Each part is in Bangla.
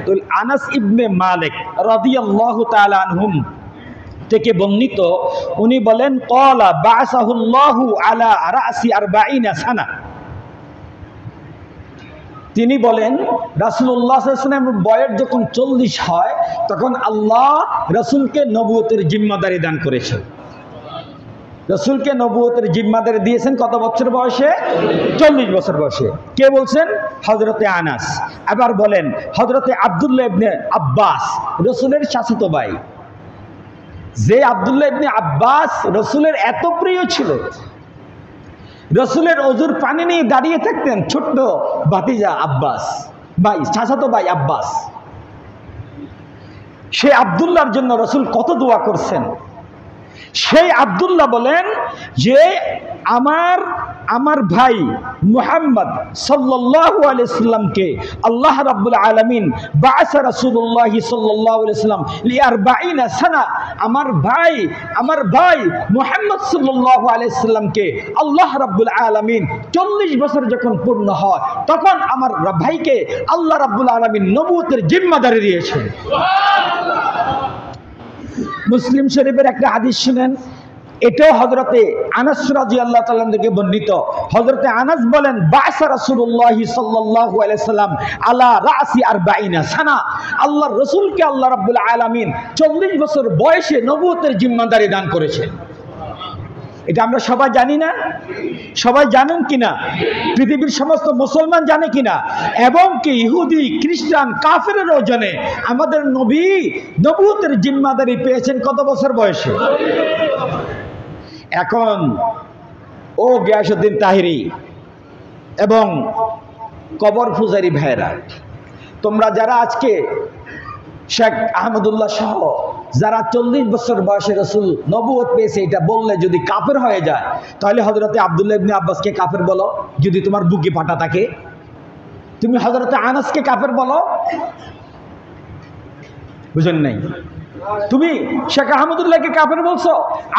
তো আনাস ইবনে মালিক রাদিয়াল্লাহু তাআলা আনহুম থেকে বর্ণিত, উনি বলেন ক্বালা বা'সাহুল্লাহু আলা রাসি 40 সানা। তিনি বলেন রাসূলুল্লাহ সাল্লাল্লাহু আলাইহি ওয়াসাল্লামের বয়স যখন 40 হয় তখন আল্লাহ রাসূলকে নবুয়তের জিম্মাদারি দান করেছেন। রাসূলকে নবুয়তের জিম্মাদারি দিয়েছেন কত বছর বয়সে? 40 বছর বয়সে। কে বলছেন? হযরতে আনাস। আবার বলেন হযরতে আব্দুল্লাহ ইবনে আব্বাস, রাসূলের চাচাতো ভাই। যে আব্দুল্লাহ ইবনে আব্বাস রাসূলের এত প্রিয় ছিল, রাসূলের ওযুর পানি নিয়ে দাঁড়িয়ে থাকতেন ছোট্ট ভাতিজা আব্বাস, ভাই চাচাতো ভাই আব্বাস। সেই আব্দুল্লাহর জন্য রাসূল কত দোয়া করছেন। সেই আব্দুল্লাহ বলেন যে আমার ভাই মুহাম্মদ সাল্লাল্লাহু আলাইহি সাল্লামকে আল্লাহ রাব্বুল আলামিন বা'সা রাসূলুল্লাহ সাল্লাল্লাহু আলাইহি সাল্লাম লি 40 সানা। আমার ভাই মুহাম্মদ সাল্লাল্লাহু আলাইহি সাল্লামকে আল্লাহ রাব্বুল আলামিন 40 বছর যখন পূর্ণ হয় তখন আমার ভাইকে আল্লাহ রাব্বুল আলামিন নবুয়তের জিম্মাদারি দিয়েছেন। মুসলিম শরীফের একটা হাদিস শুনেন, এটাও হযরতে আনাস রাদিয়াল্লাহু তাআলা থেকে বর্ণিত। হযরতে আনাস বলেন বা'সা রাসূলুল্লাহ সাল্লাল্লাহু আলাইহি সাল্লাম আলা রাসি 40 সানা। আল্লাহর রাসূলকে আল্লাহ রাব্বুল আলামিন 40 বছর বয়সে নবুয়তের জিম্মাদারি দান করেছেন। এটা আমরা সবাই জানি না? সবাই জানেন কিনা? পৃথিবীর সমস্ত মুসলমান জানে কিনা? এবং কি ইহুদি খ্রিস্টান কাফেররাও জানে আমাদের নবী নবুয়তের জিম্মাদারি পেয়েছেন কত বছর বয়সে। এখন ও গিয়াসউদ্দিন তাহিরি এবং কবর পূজারী ভাইরা, তোমরা যারা আজকে শেখ আহমদুল্লাহ সহ যারা 40 বছর বয়সে রাসূল নবুয়ত পেয়েছে এটা বললে যদি কাফের হয়ে যায়, তাহলে হযরতে আব্দুল্লাহ ইবনে আব্বাসকে কাফের বলো যদি তোমার বুকে পাটা থাকে। তুমি হযরতে আনাসকে কাফের বলো, বুঝেন নাই? তুমি শেখ আহমদুল্লাহকে কাফের বলছো।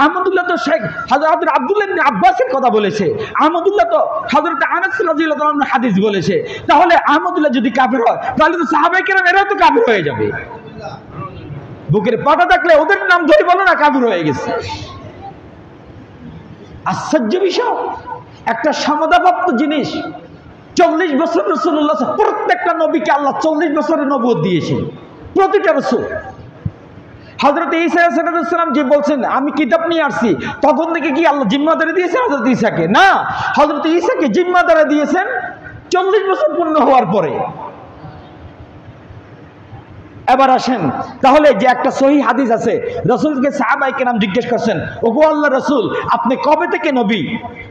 আহমদুল্লাহ তো শেখ হযরত আব্দুল্লাহ ইবনে আব্বাসের কথা বলেছে, আহমদুল্লাহ তো হযরত আনাস রাদিয়াল্লাহু তাআলার হাদিস বলেছে। তাহলে আহমদুল্লাহ যদি কাফের হয় তাহলে তো সাহাবায়ে কেরাম এরাও তো কাফের হয়ে যাবে। বুকের পাটা থাকলে ওদের নাম ধরে বলো না কাফের হয়ে গেছে। আশ্চর্য বিষয়, একটা সমাদাপ্রাপ্ত জিনিস। 40 বছর রাসূলুল্লাহ প্রত্যেকটা নবীকে আল্লাহ 40 বছরের নবুয়ত দিয়েছেন, প্রতিটা রাসূল। হযরত ঈসা আলাইহিস সালাম যে বলছেন আমি কিতাব নিয়ে আসছি, তখন থেকে কি আল্লাহ জিম্মাদারি দিয়েছেন হযরত ঈসাকে? না, হযরত ঈসাকে জিম্মাদারি দিয়েছেন 40 বছর পূর্ণ হওয়ার পরে। এবার আসেন, তাহলে যে একটা সহিহ হাদিস আছে, রাসূলকে সাহাবায়ে কেরাম জিজ্ঞেস করছেন ওগো আল্লাহর রাসূল আপনি কবে থেকে নবী?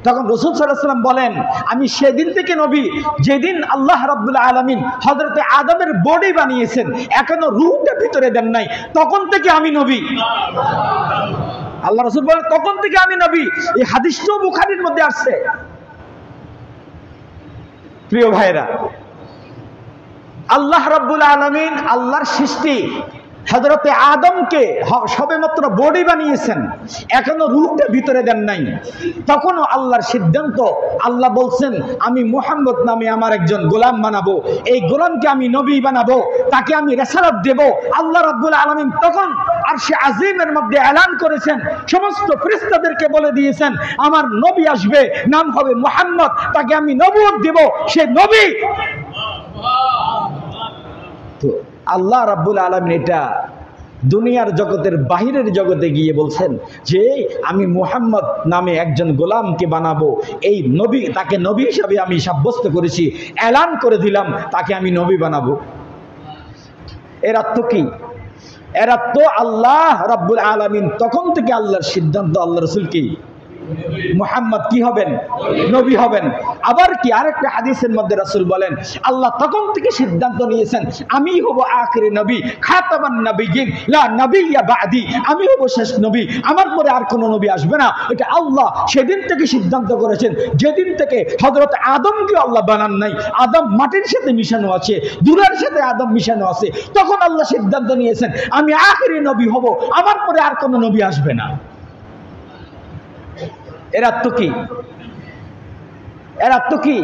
তখন রাসূল সাল্লাল্লাহু আলাইহি ওয়াসাল্লাম বলেন আমি সেদিন থেকে নবী যেদিন আল্লাহ রাব্বুল আলামিন হযরতে আদমের বডি বানিয়েছেন, এখনো রূহটা ভিতরে দেন নাই, তখন থেকে আমি নবী। আল্লাহ রাসূল বলেন তখন থেকে আমি নবী। এই হাদিসটাও বুখারীর মধ্যে আসছে। প্রিয় ভাইরা, আল্লাহ রাব্বুল আলামিন আল্লাহর সৃষ্টি হযরতে আদমকে সবেমাত্র বডি বানিয়েছেন, এখনো রূহটা ভিতরে দেন নাই। তখনও আল্লাহর সিদ্ধান্ত, আল্লাহ বলছেন আমি মুহাম্মদ নামে আমার একজন গোলাম বানাবো, এই গোলামকে আমি নবী বানাবো, তাকে আমি রিসালাত দেব। আল্লাহ রাব্বুল আলামিন তখন আরশে আজিমের মধ্যে এলান করেছেন, সমস্ত ফেরেশতাদেরকে বলে দিয়েছেন আমার নবী আসবে, নাম হবে মুহাম্মদ, তাকে আমি নবুয়ত দেব, সে নবী। তো আল্লাহ রাব্বুল আলামিন এটা দুনিয়ার জগতের বাহিরের জগতে গিয়ে বলছেন যে আমি মুহাম্মদ নামে একজন গোলামকে বানাবো, এই নবী, তাকে নবী হিসাবে আমি সাব্যস্ত করেছি, এলান করে দিলাম তাকে আমি নবী বানাবো। এর অর্থ কি? এর অর্থ আল্লাহ রাব্বুল আলামিন তখন থেকে আল্লাহর সিদ্ধান্ত, আল্লাহ রাসূল কি মুহাম্মদ কি হবেন? নবী হবেন। আবার কি আরেকটা হাদিসের মধ্যে রাসূল বলেন আল্লাহ তখন থেকে সিদ্ধান্ত নিয়েছেন আমি হব আখির নবী, খাতামান নবিয়্যিন, লা নবিয়্যা বা'দি, আমি হব শেষ নবী, আমার পরে আর কোনো নবী আসবে না। এটা আল্লাহ সেদিন থেকে সিদ্ধান্ত করেছেন, যেদিন থেকে হযরত আদমকে আল্লাহ বানান নাই, আদম মাটির সাথে মিশানো আছে, দুলার সাথে আদম মিশানো আছে, তখন আল্লাহ সিদ্ধান্ত নিয়েছেন আমি আখির নবী হব, আমার পরে আর কোনো নবী আসবে না। এর অর্থ কি? এর অর্থ কি?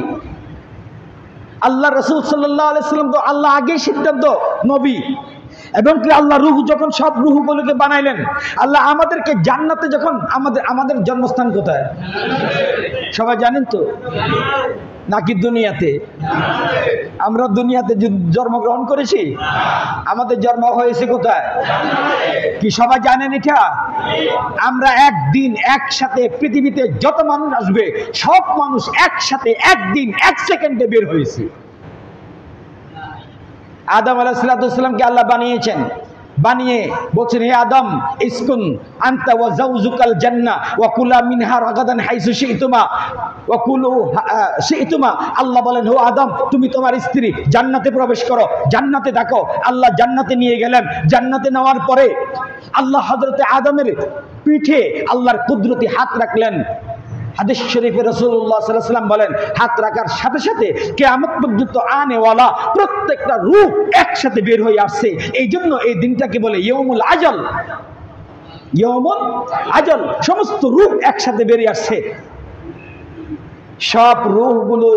আল্লাহ রাসূল সাল্লাল্লাহু আলাইহি সাল্লাম তো আল্লাহ আগেই সিদ্ধান্ত নবী, এবং কি আল্লাহ রূহ যখন সব রূহগুলোকে বানাইলেন, আল্লাহ আমাদেরকে জান্নাতে যখন আমাদের জন্মস্থান কোথায় সবাই জানেন তো, নাকি দুনিয়াতে? আমরা দুনিয়াতে জন্মগ্রহণ করেছি, আমাদের জন্ম হয়েছে কোথায় কি সবাই জানেন এটা? আমরা একদিন একসাথে পৃথিবীতে যত মানুষ আসবে সব মানুষ একসাথে একদিন এক সেকেন্ডে বের হয়েছে। আদম আলাইহিস সালামকে আল্লাহ বানিয়েছেন, বানিয়ে বলছেন হে আদম ইসকুন আনতা ওয়া যাওজুকাল জান্নাহ ওয়া কুলা মিনহা রাগাদান হাইসু শি'তুমা ওয়া কুলু শি'তুমা। আল্লাহ বলেন হে আদম তুমি তোমার স্ত্রী জান্নাতে প্রবেশ করো, জান্নাতে থাকো। আল্লাহ জান্নাতে নিয়ে গেলেন, জান্নাতে নেওয়ার পরে আল্লাহ হযরতে আদমের পিঠে আল্লাহর কুদরতি হাত রাখলেন। হাদিস শরীফে রাসূলুল্লাহ সাল্লাল্লাহু আলাইহি ওয়াসাল্লাম বলেন হাত রাখার সাথে সাথে কিয়ামত পর্যন্ত আনেওয়ালা প্রত্যেকটা রূহ একসাথে বের হয়ে আসছে। এই জন্য এই দিনটাকে বলে ইয়াউমুল আজল। ইয়াউমুল আজল, সমস্ত রূহ একসাথে বেরিয়ে আসছে। সব রূহগুলো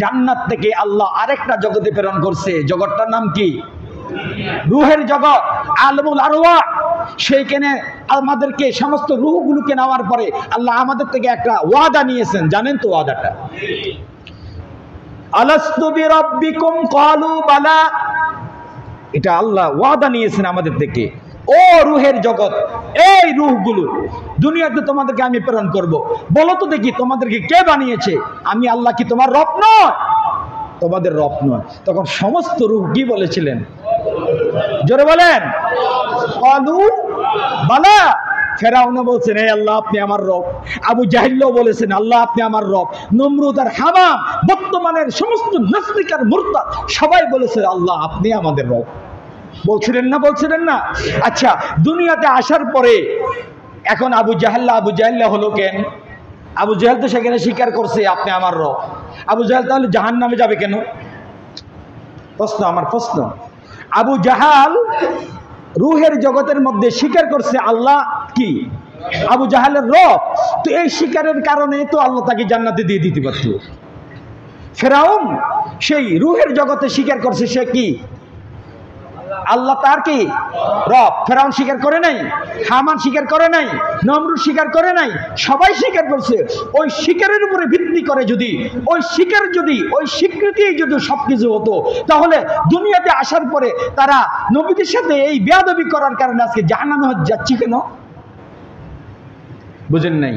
জান্নাত থেকে আল্লাহ আরেকটা জগতে প্রেরণ করছে। জগৎটার নাম কি? রূহের জগৎ, আলমুল আরওয়াহ। সেইখানে আমাদেরকে সমস্ত রূহগুলোকে নেওয়ার পরে আল্লাহ আমাদের থেকে একটা ওয়াদা নিয়েছেন, জানেন তো ওয়াদাটা? আলাস্তু বিরাব্বিকুম ক্বালু বালা। এটা আল্লাহ ওয়াদা নিয়েছেন আমাদের থেকে। ও রূহের জগৎ, এই রূহগুলো দুনিয়াতে তোমাদেরকে আমি প্রেরণ করব। বলো তো দেখি তোমাদেরকে কে বানিয়েছে? আমি আল্লাহ কি তোমার রব নয়? তোমাদের রব নয়। তখন সমস্ত রূহ কি বলেছিলেন? জোরে বলেন ক্বালু বালা। ফেরাউন বলছেন হে আল্লাহ আপনি আমার রব। আবু জাহেলও বলেছেন আল্লাহ আপনি আমার রব। নমরুদ আর হামান, বর্তমানের সমস্ত নাস্তিক আর মুরতাদ সবাই বলেছে আল্লাহ আপনি আমাদের রব। বলছিলেন না? বলছিলেন না? আচ্ছা, দুনিয়াতে আসার পরে এখন আবু জাহেল হলো কেন? আবু জাহেল তো সেখানে স্বীকার করছে আপনি আমার রব। আবু জাহেল তাহলে জাহান্নামে যাবে কেন? প্রশ্ন, আমার প্রশ্ন। আবু জাহাল রূহের জগতের মধ্যে স্বীকার করছে আল্লাহ কি? আবু জাহালের রব। তো এই স্বীকারের কারণে তো আল্লাহ তাকে জান্নাতে দিয়ে দিতে পারত। ফেরাউন সেই রূহের জগতে স্বীকার করছে সে কি? আল্লাহ তার কি রব। ফেরাউন স্বীকার করে নাই, হামান স্বীকার করে নাই, নমরুদ স্বীকার করে নাই, সবাই স্বীকার করছে। ওই স্বীকারের উপরে ভিত্তি করে যদি ওই স্বীকার যদি ওই স্বীকৃতি যদি সবকিছু হতো, তাহলে দুনিয়াতে আসার পরে তারা নবীদের সাথে এই বেয়াদবি করার কারণে আজকে জাহান্নামে যাচ্ছে কেন? বুঝেন নাই?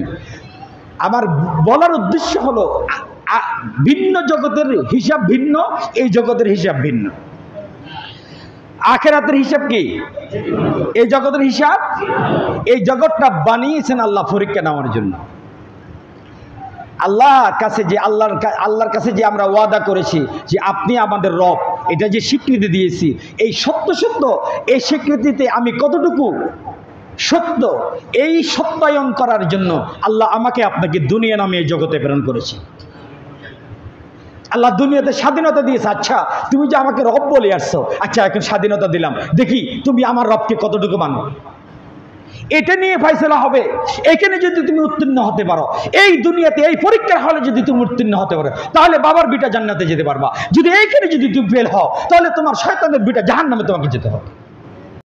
আমার বলার উদ্দেশ্য হলো ভিন্ন জগতের হিসাব ভিন্ন, এই জগতের হিসাব ভিন্ন। আখিরাতের হিসাব কি? এই জগতের হিসাব। এই জগৎটা বানিয়েছেন আল্লাহ পরীক্ষা নেওয়ার জন্য। আল্লাহর কাছে যে আমরা ওয়াদা করেছি যে আপনি আমাদের রব, এটা যে স্বীকৃতি দিয়েছি, এই সত্য এই স্বীকৃতিতে আমি কতটুকু সত্য, এই সত্যায়ন করার জন্য আল্লাহ আমাকে আপনাকে দুনিয়া নামে এই জগতে প্রেরণ করেছে। আল্লাহ দুনিয়াতে স্বাধীনতা দিয়েছে। আচ্ছা, তুমি যে আমাকে রব বলে আসছো, আচ্ছা এখন স্বাধীনতা দিলাম, দেখি তুমি আমার রবকে কতটুকু মানো। এটা নিয়ে ফয়সালা হবে। এখানে যদি তুমি উত্তীর্ণ হতে পারো, এই দুনিয়াতে এই পরীক্ষার হলে যদি তুমি উত্তীর্ণ হতে পারো, তাহলে বাবার বিটা জান্নাতে যেতে পারবা। যদি এইখানে যদি তুমি ফেল হও, তাহলে তোমার শয়তানের বিটা জাহান্নামে তোমাকে যেতে হবে।